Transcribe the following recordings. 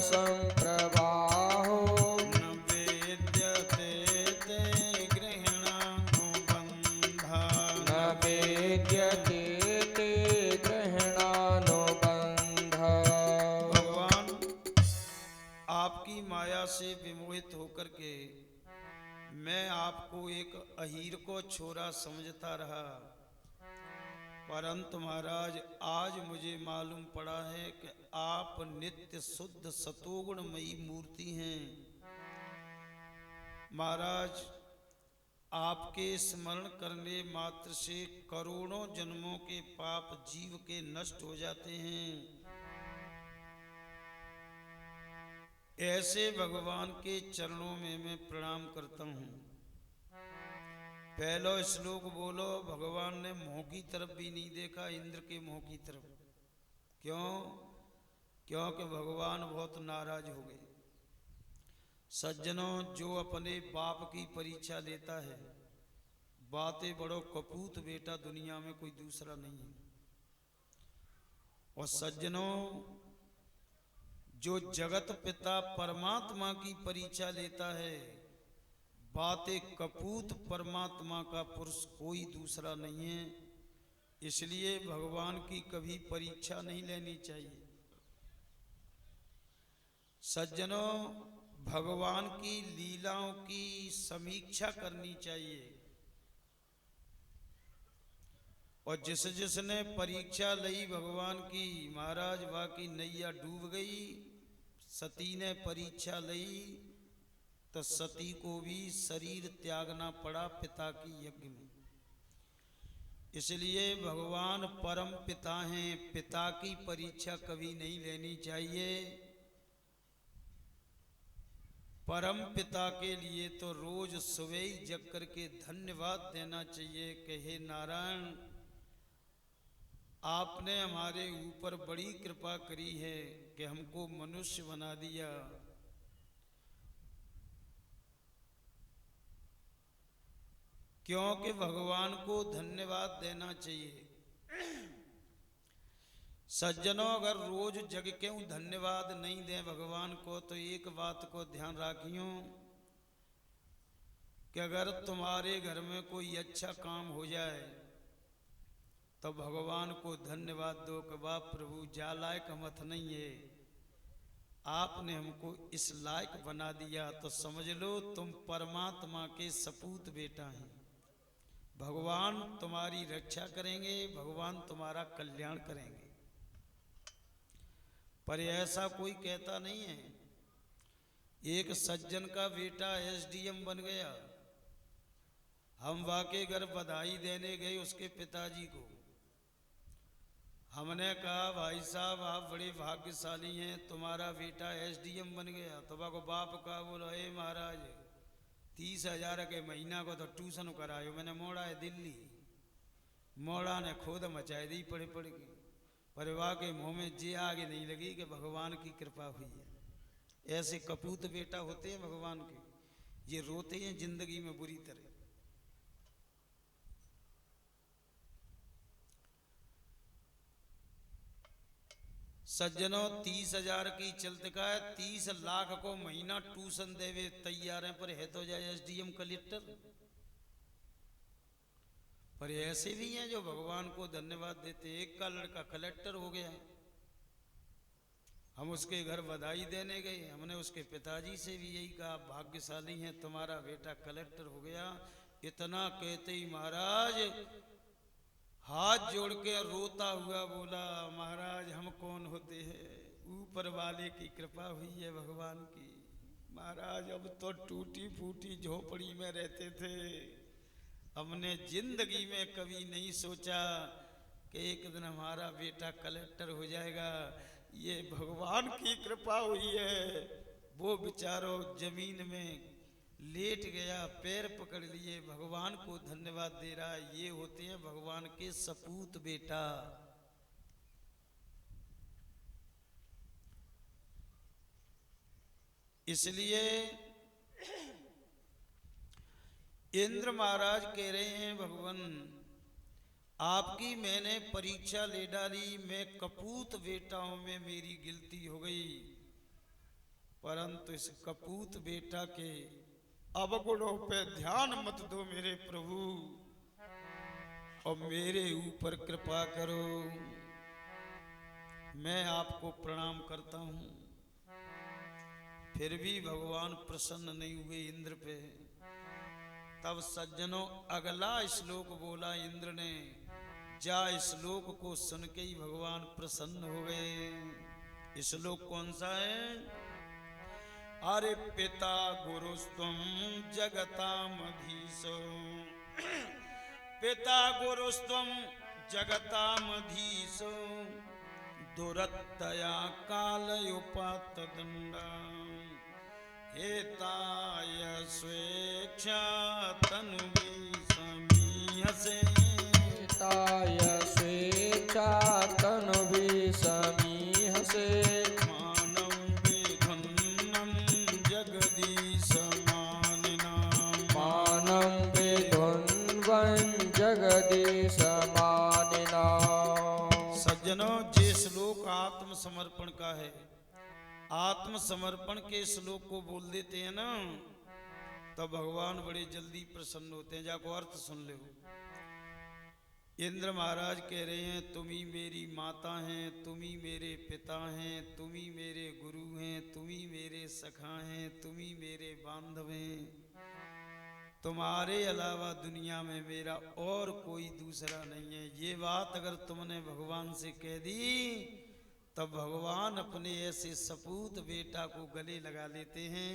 संप्रवाहो न वेद्यते ते गृह्णानुबन्धा न वेद्यते ते ग्रहणानुबन्धा। भगवान आपकी माया से विमोहित होकर के मैं आपको एक अहीर को छोरा समझता रहा, परंतु महाराज आज मुझे मालूम पड़ा है कि आप नित्य शुद्ध सतोगुणमयी मूर्ति हैं। महाराज आपके स्मरण करने मात्र से करोड़ों जन्मों के पाप जीव के नष्ट हो जाते हैं। ऐसे भगवान के चरणों में मैं प्रणाम करता हूँ। पहला श्लोक बोलो, भगवान ने मुंह की तरफ भी नहीं देखा, इंद्र के मुंह की तरफ। क्यों? क्योंकि भगवान बहुत नाराज हो गए। सज्जनों, जो अपने बाप की परीक्षा लेता है, बातें बड़ो कपूत बेटा दुनिया में कोई दूसरा नहीं है। और सज्जनों, जो जगत पिता परमात्मा की परीक्षा लेता है, बातें कपूत परमात्मा का पुरुष कोई दूसरा नहीं है। इसलिए भगवान की कभी परीक्षा नहीं लेनी चाहिए। सज्जनों, भगवान की लीलाओं की समीक्षा करनी चाहिए। और जिसने परीक्षा ली भगवान की, महाराज वह की नैया डूब गई। सती ने परीक्षा ली तो सती को भी शरीर त्यागना पड़ा पिता की यज्ञ में। इसलिए भगवान परम पिता हैं, पिता की परीक्षा कभी नहीं लेनी चाहिए। परम पिता के लिए तो रोज सुबह ही जग करके धन्यवाद देना चाहिए कि हे नारायण, आपने हमारे ऊपर बड़ी कृपा करी है कि हमको मनुष्य बना दिया। क्योंकि भगवान को धन्यवाद देना चाहिए। सज्जनों, अगर रोज जग क्यों धन्यवाद नहीं दें भगवान को, तो एक बात को ध्यान रखियो कि अगर तुम्हारे घर में कोई अच्छा काम हो जाए तो भगवान को धन्यवाद दो कि वाह प्रभु, जा लायक हम अथ नहीं है, आपने हमको इस लायक बना दिया। तो समझ लो तुम परमात्मा के सपूत बेटा हैं। भगवान तुम्हारी रक्षा करेंगे, भगवान तुम्हारा कल्याण करेंगे। पर ऐसा कोई कहता नहीं है। एक सज्जन का बेटा एसडीएम बन गया। हम वाके घर बधाई देने गए उसके पिताजी को। हमने कहा भाई साहब आप बड़े भाग्यशाली हैं, तुम्हारा बेटा एसडीएम बन गया। तो वाको बाप का बोलो, हे महाराज 30,000 के महीना को तो ट्यूशन करायो। मैंने मोड़ा है दिल्ली, मोड़ा ने खुद मचाई दी पढ़े पढ़ के। परिवार के मुंह में जे आगे नहीं लगी कि भगवान की कृपा हुई है। ऐसे कपूत बेटा होते हैं भगवान के, ये रोते हैं जिंदगी में बुरी तरह। सज्जनों, 30,000 की चलते का है, 30 लाख को महीना ट्यूशन देवे तैयार है, पर है तो जाए एसडीएम कलेक्टर। पर ऐसे भी हैं जो भगवान को धन्यवाद देते। एक का लड़का कलेक्टर हो गया, हम उसके घर बधाई देने गए। हमने उसके पिताजी से भी यही कहा, भाग्यशाली हैं, तुम्हारा बेटा कलेक्टर हो गया। इतना कहते ही महाराज हाथ जोड़ के रोता हुआ बोला, महाराज हम कौन होते हैं, ऊपर वाले की कृपा हुई है भगवान की। महाराज अब तो टूटी फूटी झोपड़ी में रहते थे। हमने जिंदगी में कभी नहीं सोचा कि एक दिन हमारा बेटा कलेक्टर हो जाएगा। ये भगवान की कृपा हुई है। वो बेचारो जमीन में लेट गया, पैर पकड़ लिए, भगवान को धन्यवाद दे रहा है। ये होते हैं भगवान के सपूत बेटा। इसलिए इंद्र महाराज कह रहे हैं, भगवान आपकी मैंने परीक्षा ले डाली, मैं कपूत बेटाओं में मेरी गिनती हो गई। परंतु इस कपूत बेटा के अवगुणों पे ध्यान मत दो मेरे प्रभु, और मेरे ऊपर कृपा करो। मैं आपको प्रणाम करता हूं। फिर भी भगवान प्रसन्न नहीं हुए इंद्र पे। तब सज्जनों अगला श्लोक बोला इंद्र ने, जा श्लोक को सुन के ही भगवान प्रसन्न हो गए। श्लोक कौन सा है? अरे पिता गुरुस्त्वं जगतामधीशो, पिता गुरुस्त्वं जगतामधीशो, दुरत्तया कालयोपात दंडा, हेताय स्वेच्छा तनुवी समीहसे, ताय स्वेच्छा तनुवी समीहसे, मानं विधुन्नं जगदीश मानिना, मानं विधुन्वन् जगदीश मानिना। सज्जनों, ये श्लोक आत्मसमर्पण का है। आत्मसमर्पण के श्लोक को बोल देते हैं ना, तो भगवान बड़े जल्दी प्रसन्न होते हैं। जाको अर्थ सुन ले। इंद्र महाराज कह रहे हैं, तुम ही मेरी माता हैं, तुम ही मेरे पिता हैं, तुम ही मेरे गुरु हैं, तुम ही मेरे सखा हैं, तुम ही मेरे बांधव हैं। तुम्हारे अलावा दुनिया में मेरा और कोई दूसरा नहीं है। ये बात अगर तुमने भगवान से कह दी, तब भगवान अपने ऐसे सपूत बेटा को गले लगा लेते हैं।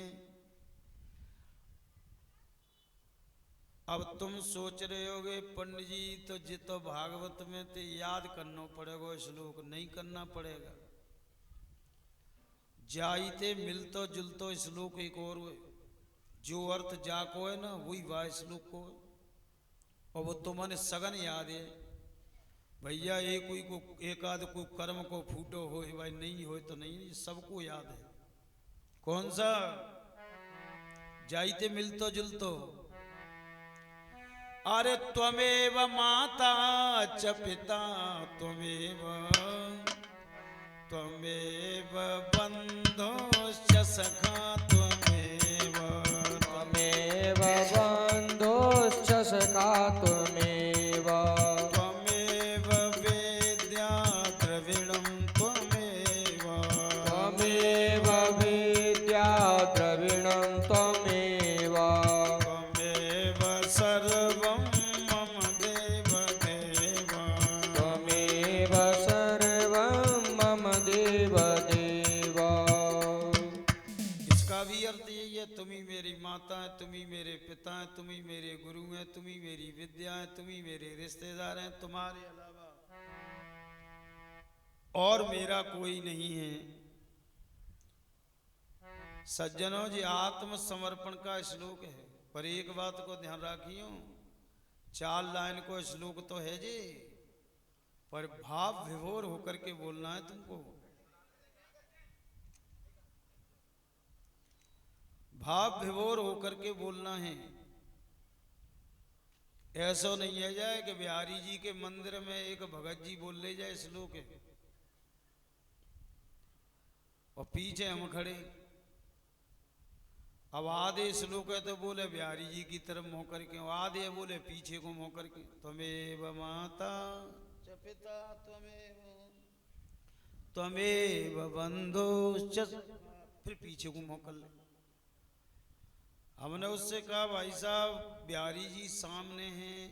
अब तुम सोच रहे होगे पंडित जी, तो जितो भागवत में तो याद करना पड़ेगा, श्लोक नहीं करना पड़ेगा। जाइते मिलतो जुलतो श्लोक एक और जो अर्थ जाको है ना, वही वाह श्लोक को, और वो तुम्हें सगन याद है भैया। एक कोई को एक आध को कर्म को फूटो हो भाई, नहीं हो तो नहीं, सबको याद है। कौन सा? जाइते मिलतो जुलतो। अरे त्वमेव माता च पिता त्वमेव, त्वमेव बन्धुश्च सखा त्वमेव, त्वमेव बन्धुश्च सखा त्वमेव, त्वमेव वेद्या द्रविणं त्वमेव, त्वमेव विद्या द्रविणं त्वमेव, त्वमेव सर्वं मम देव देव, त्वमेव सर्वं मम देव देव। इसका भी अर्थ यही है, तुम ही मेरी माता है, तुम ही मेरे पिता हैं, तुम ही मेरे गुरु हैं, तुम ही मेरी विद्या है, तुम ही मेरे रिश्तेदार हैं, तुम्हारे अलावा और मेरा कोई नहीं है। सज्जनों जी, आत्मसमर्पण का श्लोक है, पर एक बात को ध्यान रखियो, 4 लाइन को श्लोक तो है जी, पर भाव विभोर होकर के बोलना है तुमको। भाव विभोर होकर के बोलना है। ऐसा नहीं है जाए कि बिहारी जी के मंदिर में एक भगत जी बोल ले जाए श्लोक है, और पीछे हम खड़े। अब आधे श्लोक है तो बोले बिहारी जी की तरफ मुँह करके, आधे बोले पीछे को मुँह करके। त्वमेव माता च पिता त्वमेव, त्वमेव बन्धुश्च, फिर पीछे को मुँह कर ले। हमने उससे कहा, भाई साहब बिहारी जी सामने हैं,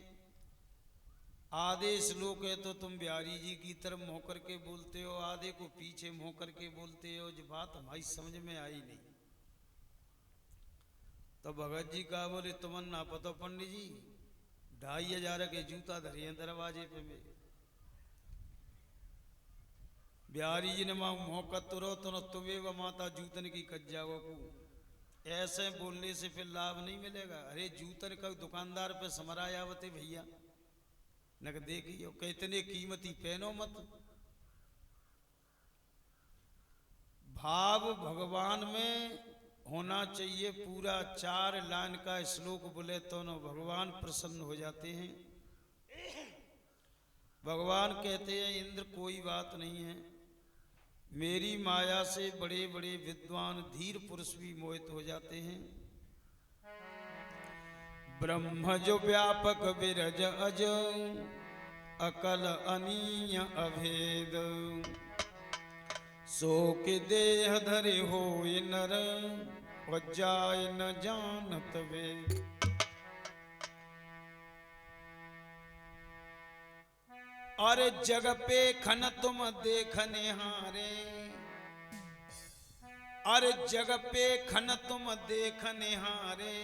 आधे श्लोक है तो तुम बिहारी जी की तरफ मुँह करके बोलते हो, आधे को पीछे मुँह करके बोलते हो। जो बात हमारी समझ में आई नहीं। तो भगत जी कहा, बोले तुमन ना पता पंडित जी, 2500 के जूता धरे हैं दरवाजे पे मेरे। बिहारी जी ने मुँह कतरो तो तुम्हें व माता जूतन की कज्जाओ को। ऐसे बोलने से फिर लाभ नहीं मिलेगा। अरे जूतन का दुकानदार पे समरायावते भैया, नक देखियो कितने कीमती पहनो मत। भाव भगवान में होना चाहिए पूरा। 4 लाइन का श्लोक बोले तो न भगवान प्रसन्न हो जाते हैं। भगवान कहते हैं इंद्र कोई बात नहीं है, मेरी माया से बड़े बड़े विद्वान धीर पुरुष भी मोहित हो जाते हैं। ब्रह्म जो व्यापक विरज अज, अकल अनीय अभेद, सो के देह धरे हो नर, और जाय न जानत वेद। अरे जग पे खन तुम देखने हारे, अरे जग पे खन तुम देखने हारे,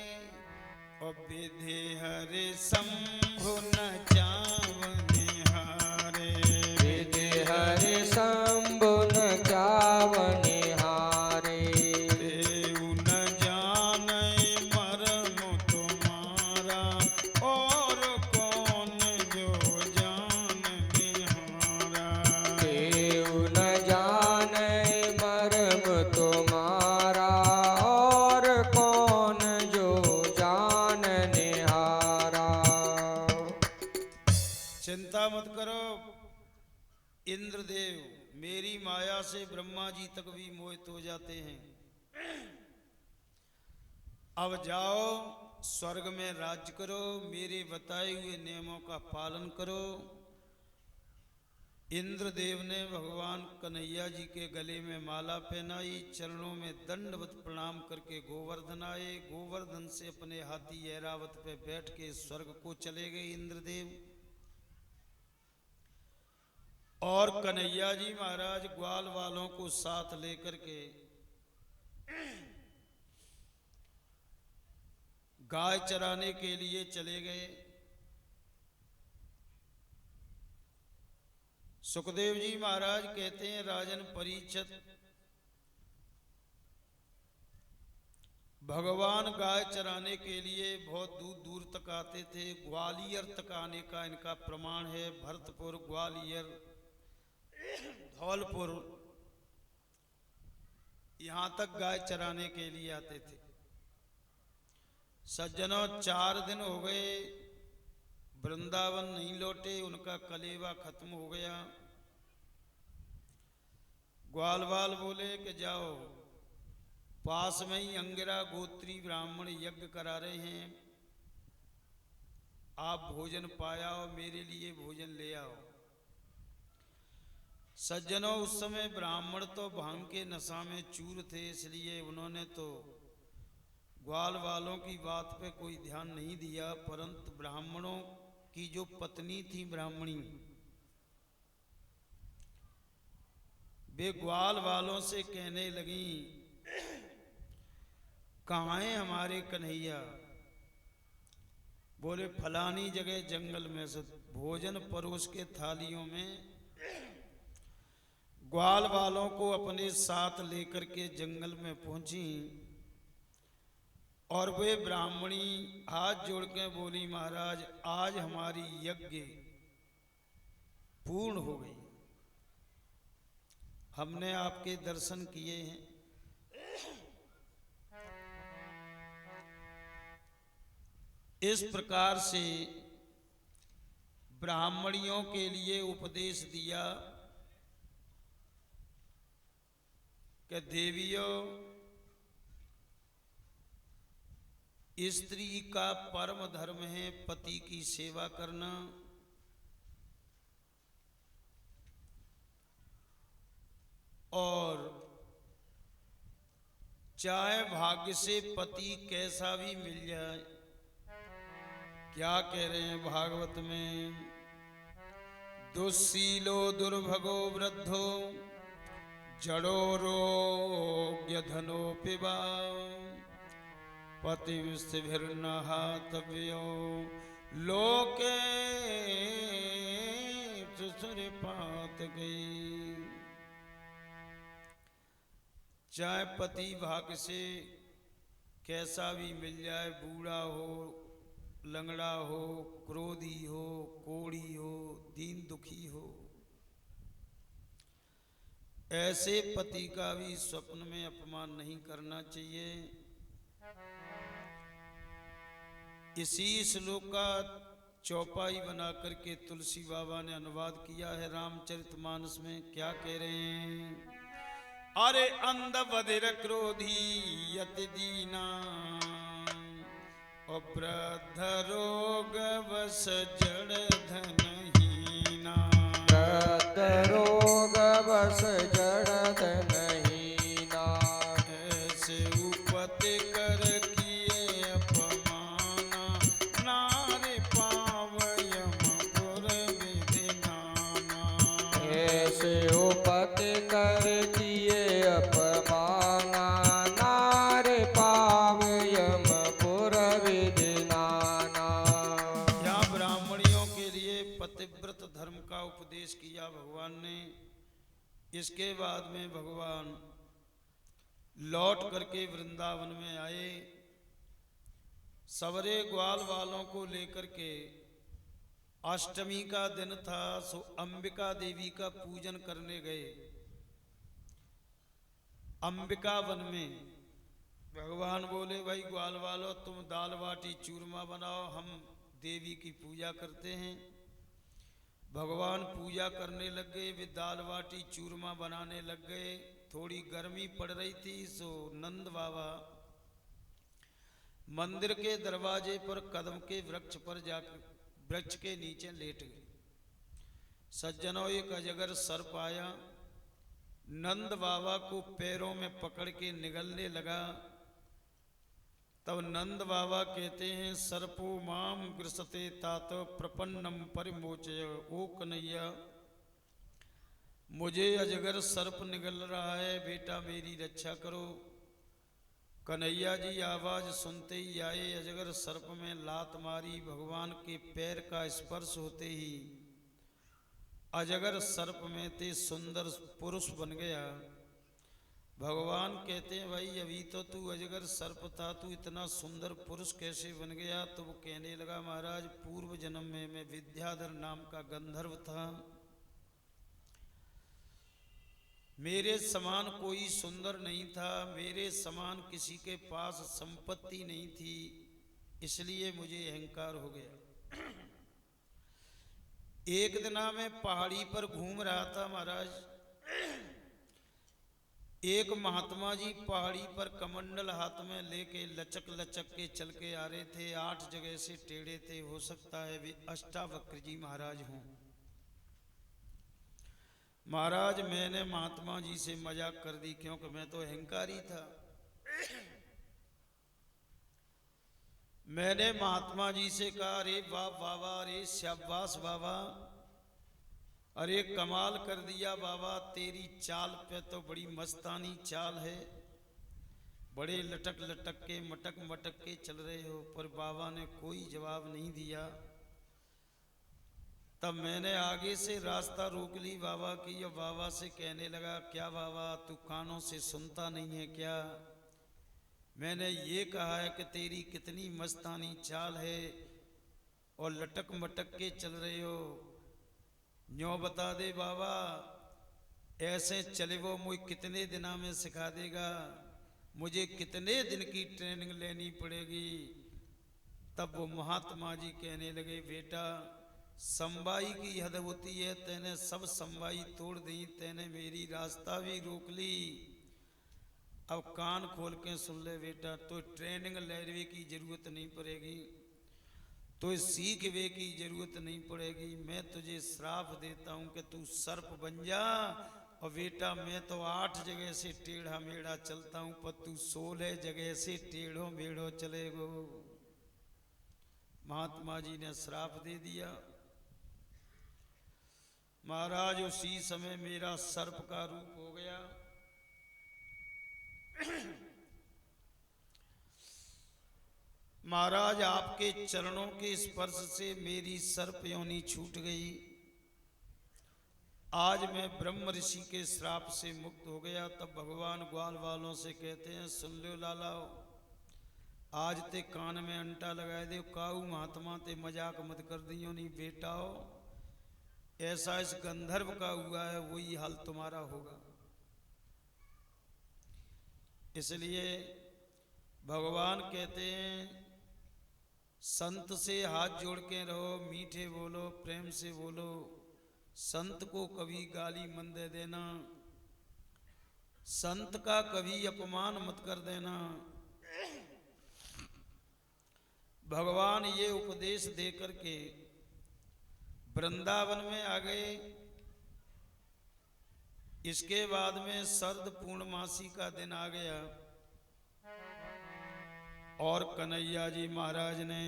और विधि हरे शंभु न चावने हारे। विधि हरे शंभु न चावने हारे, देउ न जाने मर्म तुम्हारा, और कौन जो जाने हारा। देउ न जाने मर्म तुम्हारा, और कौन जो जानने हारा। चिंता मत करो इंद्रदेव, मेरी माया से ब्रह्मा जी तक भी मोहित हो जाते हैं। अब जाओ स्वर्ग में राज्य करो, मेरे बताए हुए नियमों का पालन करो। इंद्रदेव ने भगवान कन्हैया जी के गले में माला पहनाई, चरणों में दंडवत प्रणाम करके गोवर्धन आए। गोवर्धन से अपने हाथी ऐरावत पे बैठ के स्वर्ग को चले गए इंद्रदेव। और कन्हैया जी महाराज ग्वाल वालों को साथ लेकर के गाय चराने के लिए चले गए। सुखदेव जी महाराज कहते हैं, राजन परीक्षित, भगवान गाय चराने के लिए बहुत दूर दूर तक आते थे। ग्वालियर तक आने का इनका प्रमाण है। भरतपुर, ग्वालियर, धौलपुर, यहां तक गाय चराने के लिए आते थे। सज्जनों, 4 दिन हो गए वृंदावन नहीं लौटे, उनका कलेवा खत्म हो गया। ग्वालवाल बोले कि जाओ, पास में ही अंगिरा गोत्री ब्राह्मण यज्ञ करा रहे हैं, आप भोजन पायाओ, मेरे लिए भोजन ले आओ। सज्जनों, उस समय ब्राह्मण तो भांग के नशा में चूर थे, इसलिए उन्होंने तो ग्वाल वालों की बात पे कोई ध्यान नहीं दिया। परंतु ब्राह्मणों की जो पत्नी थी ब्राह्मणी, वे ग्वाल वालों से कहने लगी, कहाँ है हमारे कन्हैया? बोले फलानी जगह जंगल में से। भोजन परोस के थालियों में ग्वाल वालों को अपने साथ लेकर के जंगल में पहुंची, और वे ब्राह्मणी हाथ जोड़ के बोली, महाराज आज हमारी यज्ञ पूर्ण हो गई, हमने आपके दर्शन किए हैं। इस प्रकार से ब्राह्मणियों के लिए उपदेश दिया कि देवियों, स्त्री का परम धर्म है पति की सेवा करना, और चाहे भाग्य से पति कैसा भी मिल जाए। क्या कह रहे हैं भागवत में, दुस्सीलो दुर्भगो वृद्धो, जड़ो रोग्य धनो पिबा, पतिभिर्नहातव्यो लोके सुसुरपात गई। चाहे पति भाग्य से कैसा भी मिल जाए, बूढ़ा हो, लंगड़ा हो, क्रोधी हो, कोढ़ी हो, दीन दुखी हो, ऐसे पति का भी स्वप्न में अपमान नहीं करना चाहिए। इसी श्लोक का चौपाई बना करके तुलसी बाबा ने अनुवाद किया है रामचरितमानस में। क्या कह रहे हैं, अरे अंध बधिर क्रोधी यति दीना और वृद्ध रोग वस जड़ धनहीना। वृद्ध रोग बस जड़त नहीना। ऐसे उपति कर किए अपमाना नारे पावयमपुर विधि नाना। ऐसे उपति कर किए अपमाना नारे पाव यमपुर विधि नाना। यहाँ ब्राह्मणियों के लिए पतिव्रत धर्म का उपदेश किया भगवान ने। इसके बाद में भगवान लौट करके वृंदावन में आए। सवरे ग्वाल वालों को लेकर के अष्टमी का दिन था, सो अंबिका देवी का पूजन करने गए। अंबिका वन में भगवान बोले, भाई ग्वाल वालों तुम दाल बाटी चूरमा बनाओ, हम देवी की पूजा करते हैं। भगवान पूजा करने लग गए, वे दाल बाटी चूरमा बनाने लग गए। थोड़ी गर्मी पड़ रही थी, सो नंद बाबा मंदिर के दरवाजे पर कदम के वृक्ष पर जाकर वृक्ष के नीचे लेट गए। सज्जनों, एक अजगर सर्प आया, नंद बाबा को पैरों में पकड़ के निगलने लगा। तब नंद बाबा कहते हैं, सर्पो माम ग्रसते तात प्रपन्नम परिमोचय। ओ कन्हैया, मुझे अजगर सर्प निगल रहा है, बेटा मेरी रक्षा करो। कन्हैया जी आवाज सुनते ही आए, अजगर सर्प में लात मारी। भगवान के पैर का स्पर्श होते ही अजगर सर्प में ते सुंदर पुरुष बन गया। भगवान कहते हैं, भाई अभी तो तू अजगर सर्प था, तू इतना सुंदर पुरुष कैसे बन गया? तो वो कहने लगा, महाराज पूर्व जन्म में मैं विद्याधर नाम का गंधर्व था। मेरे समान कोई सुंदर नहीं था, मेरे समान किसी के पास संपत्ति नहीं थी, इसलिए मुझे अहंकार हो गया। एक दिन मैं पहाड़ी पर घूम रहा था महाराज। एक महात्मा जी पहाड़ी पर कमंडल हाथ में लेके लचक लचक के चल के आ रहे थे। 8 जगह से टेढ़े थे, हो सकता है वे अष्टावक्र जी महाराज हों। महाराज मैंने महात्मा जी से मजाक कर दी, क्योंकि मैं तो अहंकारी था। मैंने महात्मा जी से कहा, अरे वाह बाबा, अरे शाबाश बाबा, अरे कमाल कर दिया बाबा, तेरी चाल पे तो बड़ी मस्तानी चाल है, बड़े लटक लटक के मटक मटक के चल रहे हो। पर बाबा ने कोई जवाब नहीं दिया। तब मैंने आगे से रास्ता रोक ली बाबा की, और बाबा से कहने लगा, क्या बाबा तू कानों से सुनता नहीं है क्या? मैंने ये कहा है कि तेरी कितनी मस्तानी चाल है और लटक मटक के चल रहे हो। न्यों बता दे बाबा, ऐसे चले वो मुझे कितने दिना में सिखा देगा? मुझे कितने दिन की ट्रेनिंग लेनी पड़ेगी? तब वो महात्मा जी कहने लगे, बेटा संबाई की हद होती है, तेने सब संबाई तोड़ दी, तेने मेरी रास्ता भी रोक ली। अब कान खोल के सुन ले बेटा, तो ट्रेनिंग लेने की जरूरत नहीं पड़ेगी, तो सीखने की जरूरत नहीं पड़ेगी। मैं तुझे श्राप देता हूं कि तू सर्प बन जा। और बेटा मैं तो 8 जगह से टेढ़ा मेढ़ा चलता हूं, पर तू 16 जगह से टेढ़ो मेढ़ो चलेगो। महात्मा जी ने श्राप दे दिया। महाराज उसी समय मेरा सर्प का रूप हो गया। महाराज आपके चरणों के स्पर्श से मेरी सर्प योनि छूट गई। आज मैं ब्रह्म ऋषि के श्राप से मुक्त हो गया। तब भगवान ग्वाल वालों से कहते हैं, सुन लो लाला, आज ते कान में अंटा लगाए दे, काऊ महात्मा ते मजाक मत कर दियो नहीं बेटाओ, ऐसा इस गंधर्व का हुआ है, वही हाल तुम्हारा होगा। इसलिए भगवान कहते हैं, संत से हाथ जोड़ के रहो, मीठे बोलो, प्रेम से बोलो, संत को कभी गाली मन दे देना। संत का कभी अपमान मत कर देना। भगवान ये उपदेश दे करके वृंदावन में आ गए। इसके बाद में शरद पूर्णमासी का दिन आ गया और कन्हैया जी महाराज ने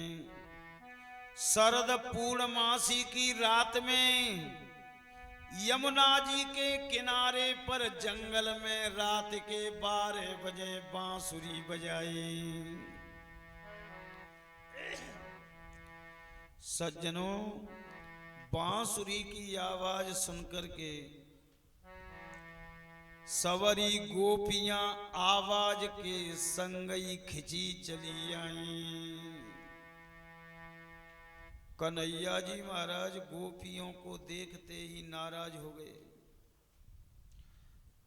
शरद पूर्णमासी की रात में यमुना जी के किनारे पर जंगल में रात के 12 बजे बांसुरी बजाई। सज्जनों, बांसुरी की आवाज सुनकर के सवरी गोपियां आवाज के संगई खिंची चली आई। कन्हैया जी महाराज गोपियों को देखते ही नाराज हो गए।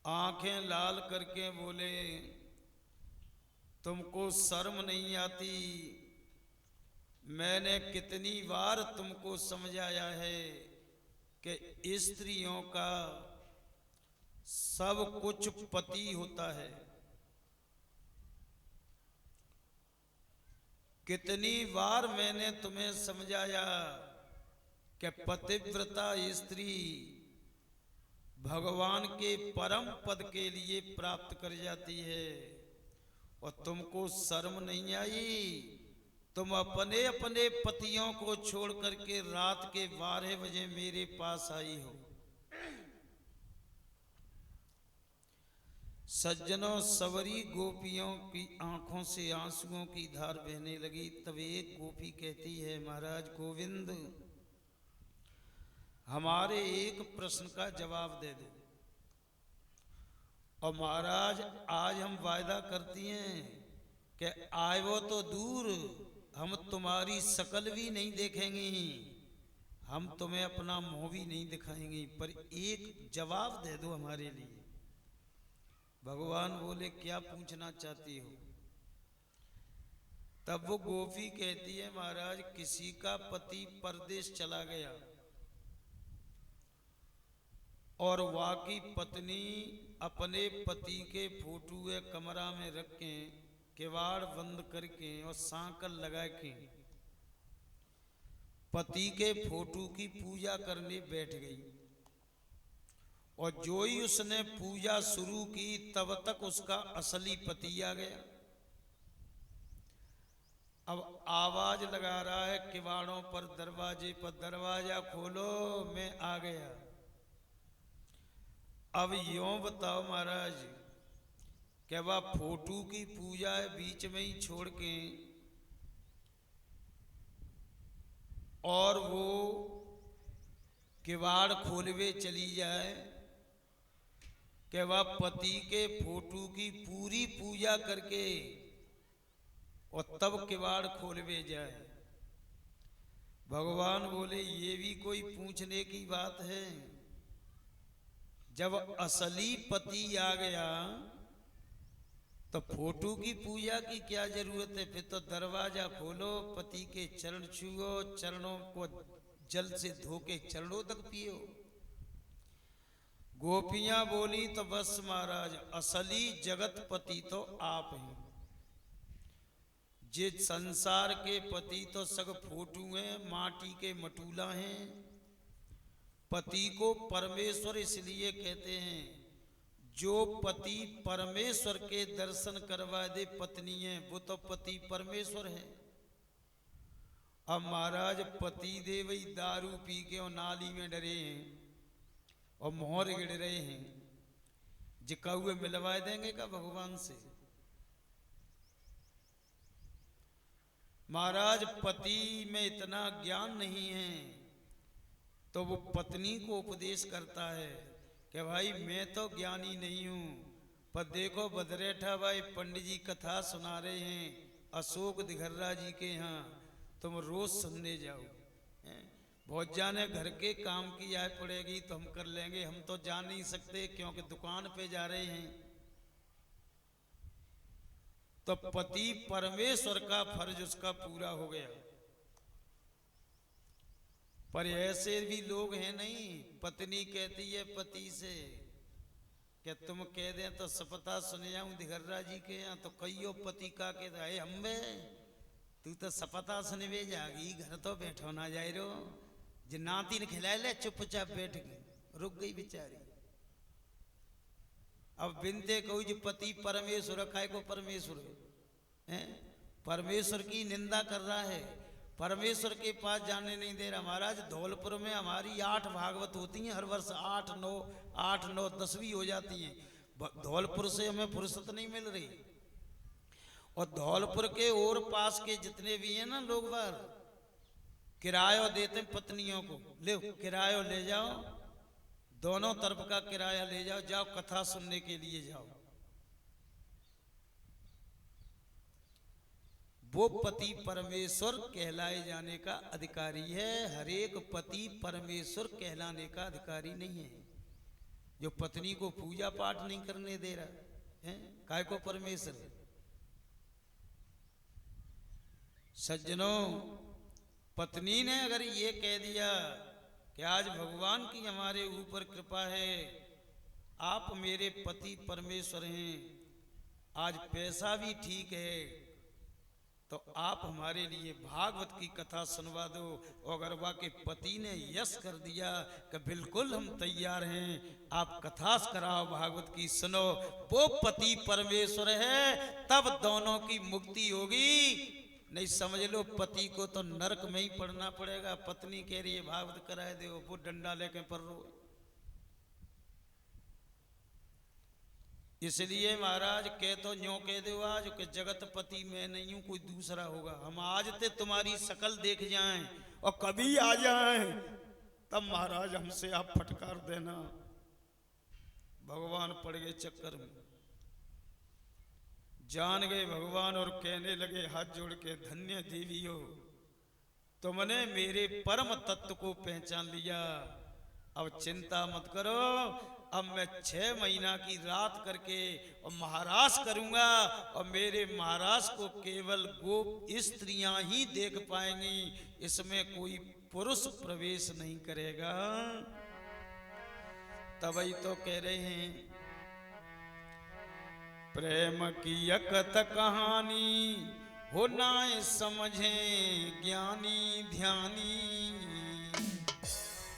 आंखें लाल करके बोले, तुमको शर्म नहीं आती? मैंने कितनी बार तुमको समझाया है कि स्त्रियों का सब कुछ पति होता है। कितनी बार मैंने तुम्हें समझाया कि पतिव्रता स्त्री भगवान के परम पद के लिए प्राप्त कर जाती है, और तुमको शर्म नहीं आई? तुम अपने अपने पतियों को छोड़ करके रात के 12 बजे मेरे पास आई हो। सज्जनों, सवरी गोपियों की आंखों से आंसुओं की धार बहने लगी। तब एक गोपी कहती है, महाराज गोविंद, हमारे एक प्रश्न का जवाब दे दो। और महाराज, आज हम वायदा करती हैं कि आए वो तो दूर, हम तुम्हारी शकल भी नहीं देखेंगी, हम तुम्हें अपना मुंह भी नहीं दिखाएंगी, पर एक जवाब दे दो हमारे लिए। भगवान बोले, क्या पूछना चाहती हो? तब वो गोपी कहती है, महाराज किसी का पति परदेश चला गया और वाकी पत्नी अपने पति के फोटो कमरा में रख के किवाड़ बंद करके और सांकल लगा के पति के फोटो की पूजा करने बैठ गई। और जो ही उसने पूजा शुरू की तब तक उसका असली पति आ गया। अब आवाज लगा रहा है किवाड़ों पर, दरवाजे पर, दरवाजा खोलो, मैं आ गया। अब यूं बताओ महाराज, क्या वह फोटो की पूजा है बीच में ही छोड़ के और वो किवाड़ खोलवे चली जाए? कि वह पति के फोटो की पूरी पूजा करके और तब किवाड़ खोलवे जाए? भगवान बोले, ये भी कोई पूछने की बात है? जब असली पति आ गया तो फोटो की पूजा की क्या जरूरत है? फिर तो दरवाजा खोलो, पति के चरण छुओ, चरणों को जल से धो के चरणों तक पियो। गोपियां बोली, तो बस महाराज, असली जगत पति तो आप हैं। जिस संसार के पति तो सग फोटू हैं, माटी के मटूला हैं। पति को परमेश्वर इसलिए कहते हैं, जो पति परमेश्वर के दर्शन करवा दे पत्नी है, वो तो पति परमेश्वर है। अब महाराज, पति देव दारू पी के और नाली में डरे हैं और मोहर गिर रहे हैं, जिका हुए मिलवा देंगे का भगवान से? महाराज, पति में इतना ज्ञान नहीं है तो वो पत्नी को उपदेश करता है कि भाई मैं तो ज्ञानी नहीं हूं, पर देखो बदरेठा भाई पंडित जी कथा सुना रहे हैं अशोक दिघर्रा जी के यहाँ, तुम रोज सुनने जाओ। बहुत जाने घर के काम की आय पड़ेगी तो हम कर लेंगे, हम तो जा नहीं सकते क्योंकि दुकान पे जा रहे हैं। तो पति परमेश्वर का फर्ज उसका पूरा हो गया। पर ऐसे भी लोग हैं नहीं, पत्नी कहती है पति से कि तुम कह दे तो सपता सुने जाऊं दिघर्रा जी के यहाँ तो कईयो पति का के आए हम्बे तू तो सपता सुनवे जागी घर तो बैठो ना जाए रो जे नाती ने खिलाए ले चुपचाप बैठ गई रुक गई बेचारी। अब बिनते कहू जी पति परमेश्वर काय को परमेश्वर है परमेश्वर की निंदा कर रहा है परमेश्वर के पास जाने नहीं दे रहा। महाराज धौलपुर में हमारी 8 भागवत होती हैं हर वर्ष 8 9 10 भी हो जाती हैं। धौलपुर से हमें फुर्सत नहीं मिल रही और धौलपुर के और पास के जितने भी हैं ना लोग बार किराया देते हैं पत्नियों को ले किराया ले जाओ दोनों तरफ का किराया ले जाओ जाओ कथा सुनने के लिए जाओ। वो पति परमेश्वर कहलाए जाने का अधिकारी है। हर एक पति परमेश्वर कहलाने का अधिकारी नहीं है। जो पत्नी को पूजा पाठ नहीं करने दे रहा है काय को परमेश्वर। सज्जनों पत्नी ने अगर ये कह दिया कि आज भगवान की हमारे ऊपर कृपा है आप मेरे पति परमेश्वर हैं आज पैसा भी ठीक है तो आप हमारे लिए भागवत की कथा सुनवा दो। अगर वाके पति ने यश कर दिया कि बिल्कुल हम तैयार हैं आप कथा कराओ भागवत की सुनो वो पति परमेश्वर है तब दोनों की मुक्ति होगी। नहीं समझ लो पति को तो नरक में ही पढ़ना पड़ेगा। पत्नी कह रही है भागवत कराए दो वो डंडा लेके पढ़ रो। इसलिए महाराज कह तो न्यों कह दो आज कि जगत पति मैं नहीं हूं कोई दूसरा होगा। हम आज ते तुम्हारी शकल देख जाएं और कभी आ जाएं तब महाराज हमसे आप फटकार देना। भगवान पड़ गए चक्कर में जान गए भगवान और कहने लगे हाथ जोड़ के धन्य देवी हो तुमने मेरे परम तत्व को पहचान लिया। अब चिंता मत करो अब मैं 6 महीना की रात करके और महाराज करूंगा और मेरे महाराज को केवल गोप स्त्रियां ही देख पाएंगी इसमें कोई पुरुष प्रवेश नहीं करेगा। तभी तो कह रहे हैं प्रेम की अकथ कहानी हो ना समझे ज्ञानी ध्यानी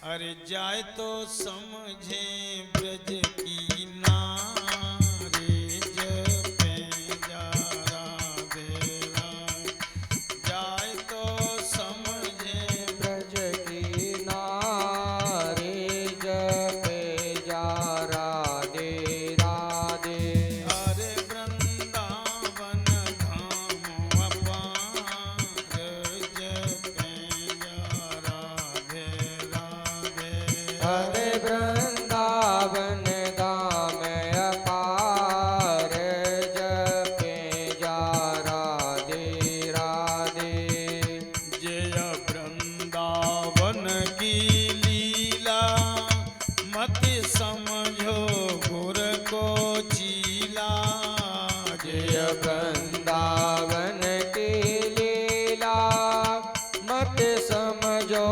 अरे जाए तो समझे ब्रज की नारे जपे जा राधे राम जाए तो समझे ब्रज की नारे जपे जा राधे राधे। अरे वृंदावन धाम अपार जपे जा राधे राधे। हरे वृंदावन धाम अपार जपे जा राधे राधे। जय वृंदावन की लीला मत समझो गुर को चीला। जय वृंदावन की लीला मत समझो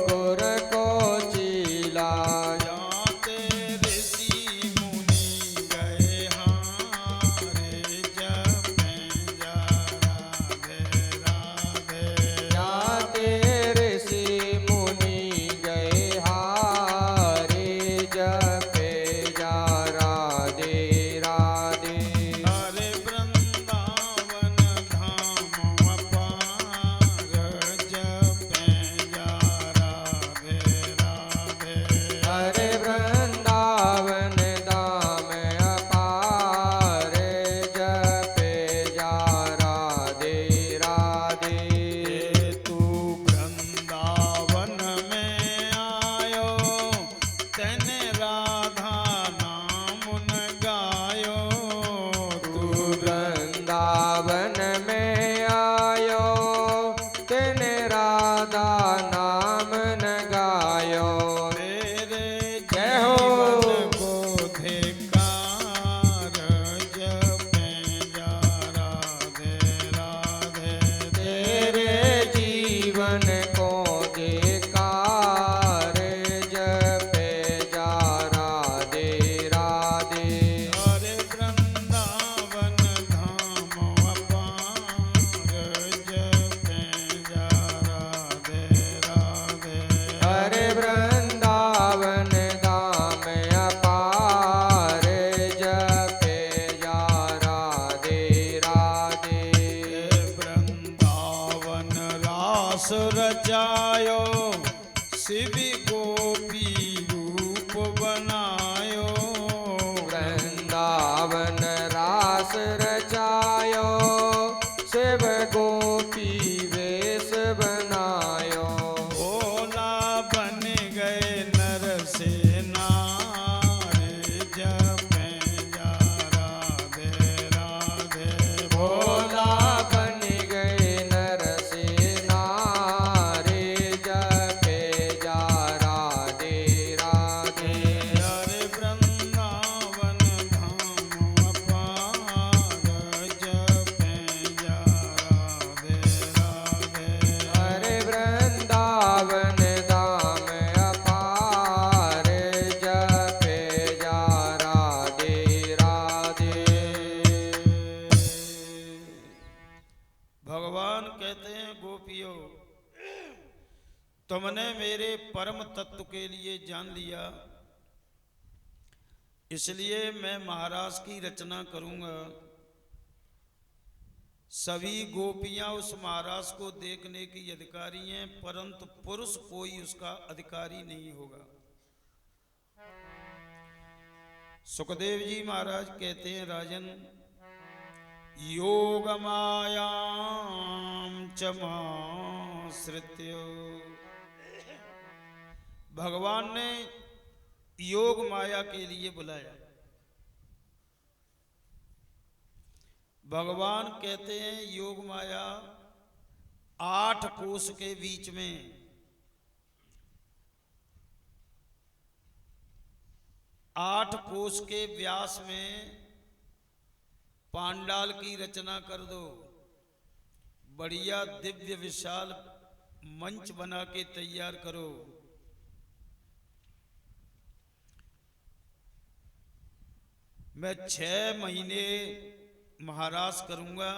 गुर को चीला। जाते ऋषि मुनि गए हारे जपे जा राधे राधे। जाते ऋषि मुनि गए हारे जपे जा राधे राधे। हरे वृंदावन धाम अपार जपे जा राधे राधे। हरे वृंदावन धाम अपार जपे जा राधे राधे। ये तू वृंदावन में आयो तेने राधा नाम न गायो। तू वृंदावन में आयो तेने राधा नाम न गायो। तेरे जय हो। जीवन को धिक्कार जपे जा राधे राधे। तेरे जीवन को धिक्कार जपे जा राधे राधे। रचायो शिव गोपी रूप बनायो। वृंदावन रास रचायो शिव गोपी वेश बनायो। भोला बन गए नर से नारे जपे जा राधे राधे। भोला बन गए नर से नारे जपे जा राधे राधे। हरे वृंदावन धाम अपार जपे जा राधे राधे। हरे वृंदावन धाम अपार जपे जा राधे राधे। भगवान कहते हैं गोपियों, तुमने मेरे परम तत्व के लिए जान लिया, इसलिए मैं महाराज की रचना करूंगा। सभी गोपियां उस महाराज को देखने की अधिकारी हैं, परंतु पुरुष कोई उसका अधिकारी नहीं होगा। सुखदेव जी महाराज कहते हैं, राजन योग मायाम चमाश्रित्य। भगवान ने योग माया के लिए बुलाया। भगवान कहते हैं योग माया 8 कोस के बीच में 8 कोस के व्यास में पांडाल की रचना कर दो। बढ़िया दिव्य विशाल मंच बना के तैयार करो। मैं 6 महीने महाराज करूंगा।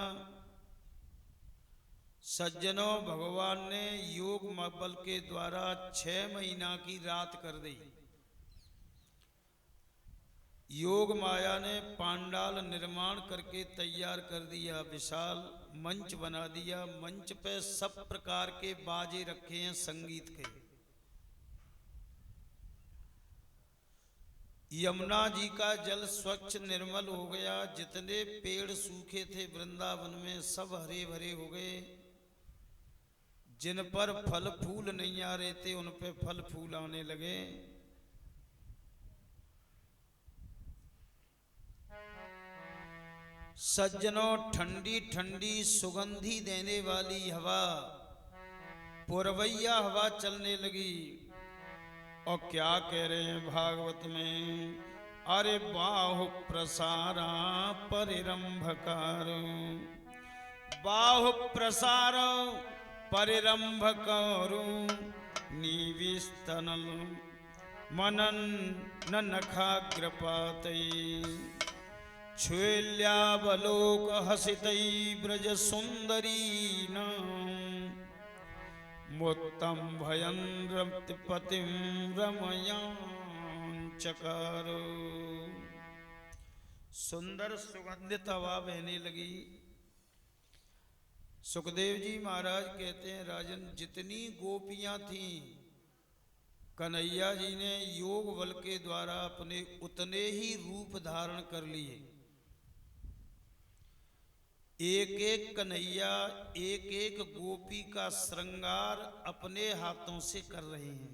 सज्जनों, भगवान ने योग बल के द्वारा 6 महीना की रात कर दी। योग माया ने पांडाल निर्माण करके तैयार कर दिया, विशाल मंच बना दिया। मंच पे सब प्रकार के बाजे रखे हैं संगीत के। यमुना जी का जल स्वच्छ निर्मल हो गया। जितने पेड़ सूखे थे वृंदावन में सब हरे भरे हो गए। जिन पर फल फूल नहीं आ रहे थे उन पे फल फूल आने लगे। सज्जनों, ठंडी ठंडी सुगंधी देने वाली हवा, पुरवैया हवा चलने लगी। और क्या कह रहे हैं भागवत में, अरे बाहु प्रसारा परिरंभकार, बाहु प्रसार परिरंभकार, निविस्तनल मनन नखाग्रपातै, छुल्यावलोक हसितै ब्रज सुंदरी मुत्तम भयन रतिपतिम रमयांचकारो। सुंदर सुगंधित हवा बहने लगी। सुखदेव जी महाराज कहते हैं, राजन जितनी गोपियां थीं कन्हैया जी ने योग बल के द्वारा अपने उतने ही रूप धारण कर लिए। एक एक कन्हैया एक एक गोपी का श्रृंगार अपने हाथों से कर रहे हैं।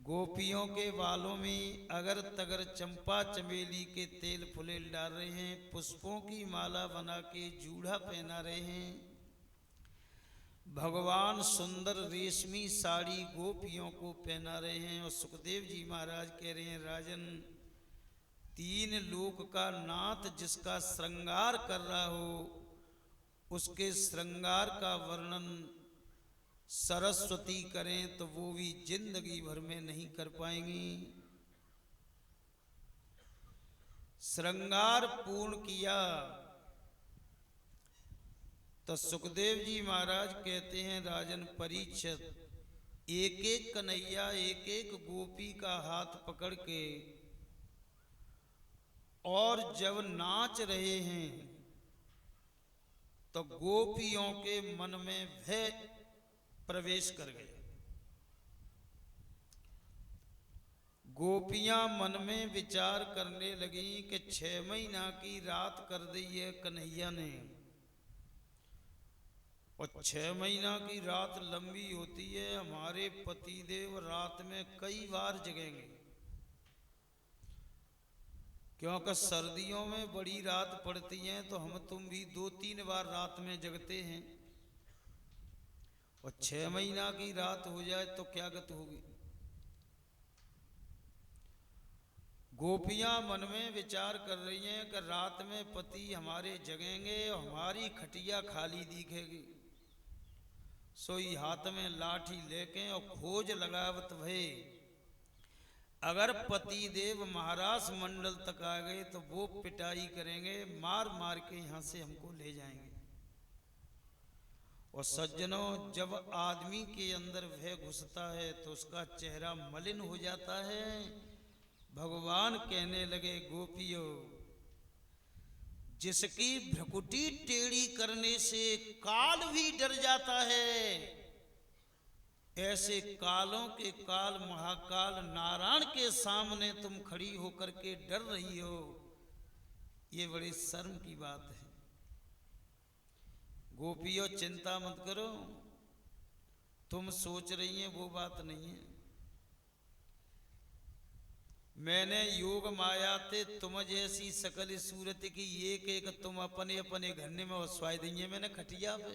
गोपियों के बालों में अगर तगर चंपा चमेली के तेल फुलेल डाल रहे हैं, पुष्पों की माला बना के जूड़ा पहना रहे हैं। भगवान सुंदर रेशमी साड़ी गोपियों को पहना रहे हैं। और सुखदेव जी महाराज कह रहे हैं, राजन 3 लोक का नाथ जिसका श्रृंगार कर रहा हो, उसके श्रृंगार का वर्णन सरस्वती करें तो वो भी जिंदगी भर में नहीं कर पाएंगी। श्रृंगार पूर्ण किया तो सुखदेव जी महाराज कहते हैं, राजन परीक्षित, एक एक कन्हैया एक एक गोपी का हाथ पकड़ के और जब नाच रहे हैं तो गोपियों के मन में भय प्रवेश कर गए। गोपियां मन में विचार करने लगी कि 6 महीना की रात कर दी है कन्हैया ने, और 6 महीना की रात लंबी होती है। हमारे पतिदेव रात में कई बार जगेंगे, क्योंकि सर्दियों में बड़ी रात पड़ती है तो हम तुम भी 2-3 बार रात में जगते हैं, और 6 महीना की रात हो जाए तो क्या गत होगी। गोपियां मन में विचार कर रही हैं कि रात में पति हमारे जगेंगे और हमारी खटिया खाली दिखेगी। सोई हाथ में लाठी लेके और खोज लगावत भये, अगर पति देव महाराज मंडल तक आ गए तो वो पिटाई करेंगे, मार मार के यहां से हमको ले जाएंगे। और सज्जनों, जब आदमी के अंदर भय घुसता है तो उसका चेहरा मलिन हो जाता है। भगवान कहने लगे, गोपियों, जिसकी भ्रकुटी टेढ़ी करने से काल भी डर जाता है, ऐसे कालों के काल महाकाल नारायण के सामने तुम खड़ी होकर के डर रही हो, ये बड़ी शर्म की बात है। गोपियों, चिंता मत करो, तुम सोच रही हैं वो बात नहीं है। मैंने योग माया ते तुम जैसी सकल सूरत की एक एक तुम अपने अपने घरने में स्वाय देंगे मैंने खटिया पे।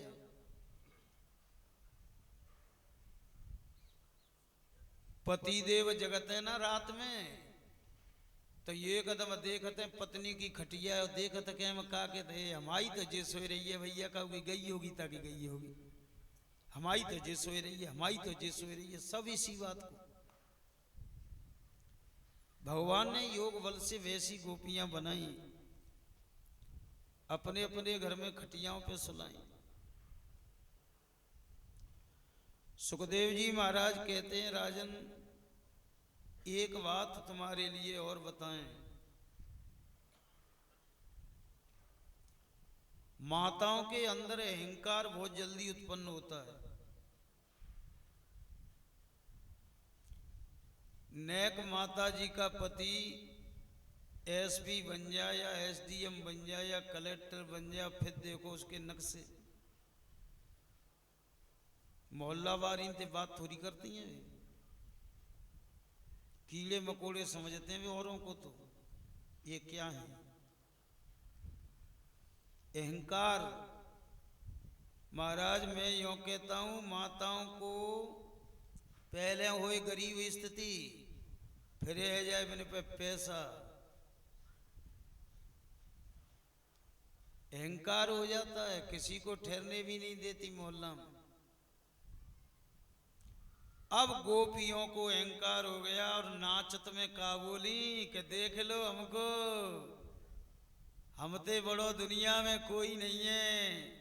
पतिदेव जगत है ना रात में, तो ये कदम देखते पत्नी की खटिया और देखते के हम का कहते हमारी तो जे सोई रही है भैया, का गई होगी ताकि गई होगी, हमारी तो जे सोई रही है, हमारी तो जे सोई रही है, सब इसी बात को। भगवान ने योग बल से वैसी गोपियां बनाई, अपने अपने घर में खटियाओं पे सुलाई। सुखदेव जी महाराज कहते हैं, राजन एक बात तुम्हारे लिए और बताएं, माताओं के अंदर अहंकार बहुत जल्दी उत्पन्न होता है। नेक माता जी का पति एसपी बन जाए या एसडीएम बन जाए या कलेक्टर बन जाए, फिर देखो उसके नक्शे। मोहल्ला वारी से बात थोड़ी करती हैं, कीड़े मकोड़े समझते हैं वे औरों को, तो ये क्या है अहंकार। महाराज मैं यूं कहता हूं, माताओं को पहले होए गरीब स्थिति, फिर है जाए मेरे पे पैसा, अहंकार हो जाता है, किसी को ठहरने भी नहीं देती मोहल्ला में। अब गोपियों को अहंकार हो गया और नाचत में का बोली कि देख लो हमको, हमते बड़ो दुनिया में कोई नहीं है,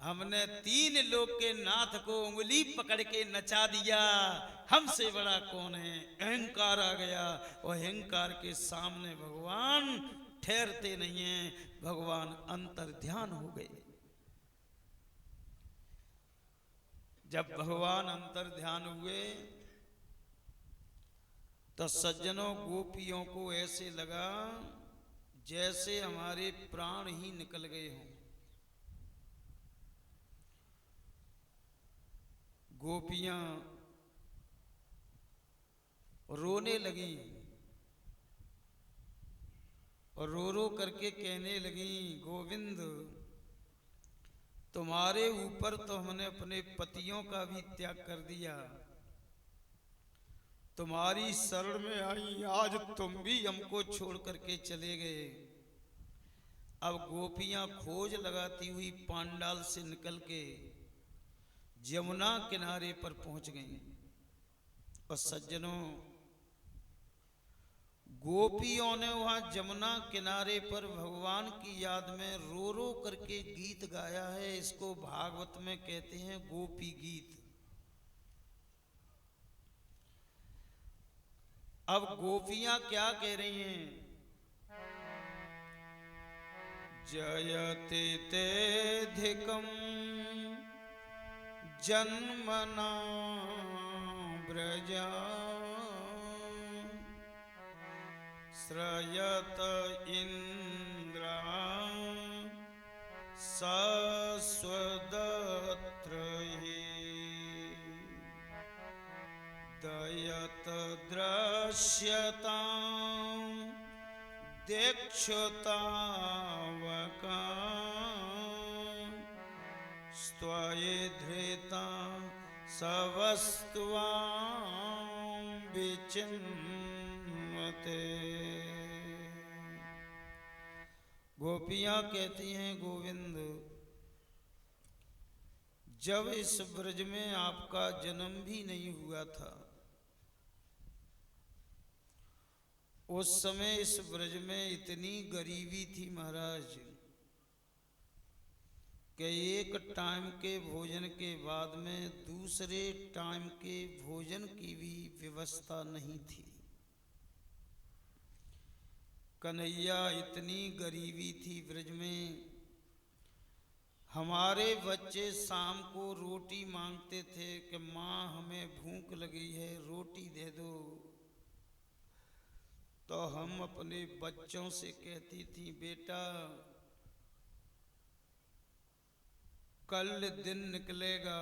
हमने 3 लोग के नाथ को उंगली पकड़ के नचा दिया, हमसे बड़ा कौन है। अहंकार आ गया, और अहंकार के सामने भगवान ठहरते नहीं हैं, भगवान अंतर ध्यान हो गए। जब भगवान अंतर ध्यान हुए तो सज्जनों, गोपियों को ऐसे लगा जैसे हमारे प्राण ही निकल गए हों। गोपियां रोने लगी और रो रो करके कहने लगी, गोविंद तुम्हारे ऊपर तो हमने अपने पतियों का भी त्याग कर दिया, तुम्हारी शरण में आई, आज तुम भी हमको छोड़ करके चले गए। अब गोपियां खोज लगाती हुई पांडाल से निकल के यमुना किनारे पर पहुंच गई। और सज्जनों, गोपियों ने वहां यमुना किनारे पर भगवान की याद में रो रो करके गीत गाया है। इसको भागवत में कहते हैं गोपी गीत। अब गोपियां क्या कह रही हैं, जयते तेधिकम जन्मना व्रजा श्रयत इंद्रा सस्वदत्र दयत दृश्यता दीक्षतावका स्त्वये धृता सवस्त्वां विचिन्वते। गोपियां कहती हैं गोविंद, जब इस ब्रज में आपका जन्म भी नहीं हुआ था, उस समय इस ब्रज में इतनी गरीबी थी महाराज कि एक टाइम के भोजन के बाद में दूसरे टाइम के भोजन की भी व्यवस्था नहीं थी। कन्हैया, इतनी गरीबी थी ब्रज में, हमारे बच्चे शाम को रोटी मांगते थे कि माँ हमें भूख लगी है, रोटी दे दो, तो हम अपने बच्चों से कहती थी, बेटा कल दिन निकलेगा,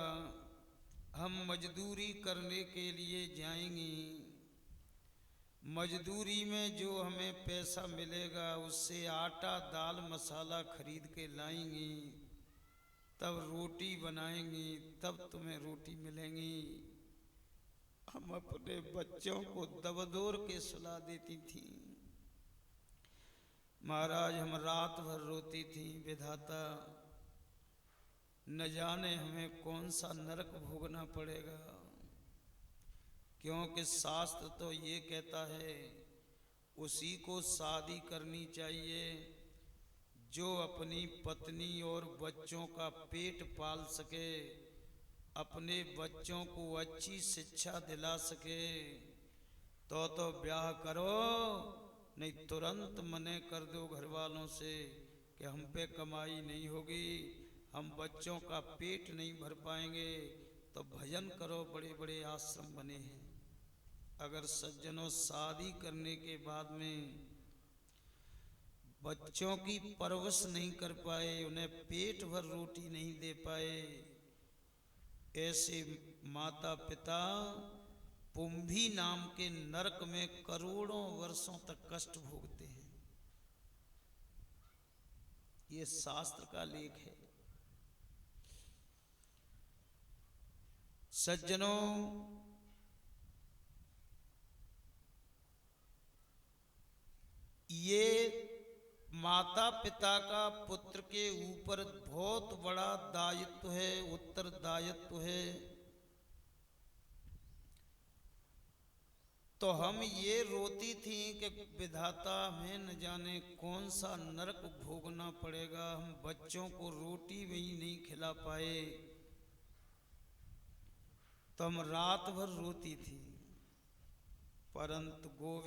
हम मजदूरी करने के लिए जाएंगे, मजदूरी में जो हमें पैसा मिलेगा उससे आटा दाल मसाला खरीद के लाएंगे, तब रोटी बनाएंगे, तब तुम्हें रोटी मिलेंगी। हम अपने बच्चों को दबदोर के सुला देती थी। महाराज, हम रात भर रोती थी, विधाता न जाने हमें कौन सा नरक भोगना पड़ेगा, क्योंकि शास्त्र तो ये कहता है उसी को शादी करनी चाहिए जो अपनी पत्नी और बच्चों का पेट पाल सके, अपने बच्चों को अच्छी शिक्षा दिला सके, तो ब्याह करो, नहीं तुरंत मने कर दो घर वालों से कि हम पे कमाई नहीं होगी, हम बच्चों का पेट नहीं भर पाएंगे, तो भजन करो, बड़े बड़े आश्रम बने हैं। अगर सज्जनों शादी करने के बाद में बच्चों की परवरिश नहीं कर पाए, उन्हें पेट भर रोटी नहीं दे पाए, ऐसे माता पिता पुंभी नाम के नरक में करोड़ों वर्षों तक कष्ट भोगते हैं। ये शास्त्र का लेख है। सज्जनों, ये माता पिता का पुत्र के ऊपर बहुत बड़ा दायित्व है, उत्तरदायित्व है। तो हम ये रोती थी कि विधाता हमें न जाने कौन सा नरक भोगना पड़ेगा, हम बच्चों को रोटी भी नहीं खिला पाए, तो हम रात भर रोती थी। परंतु गोविंद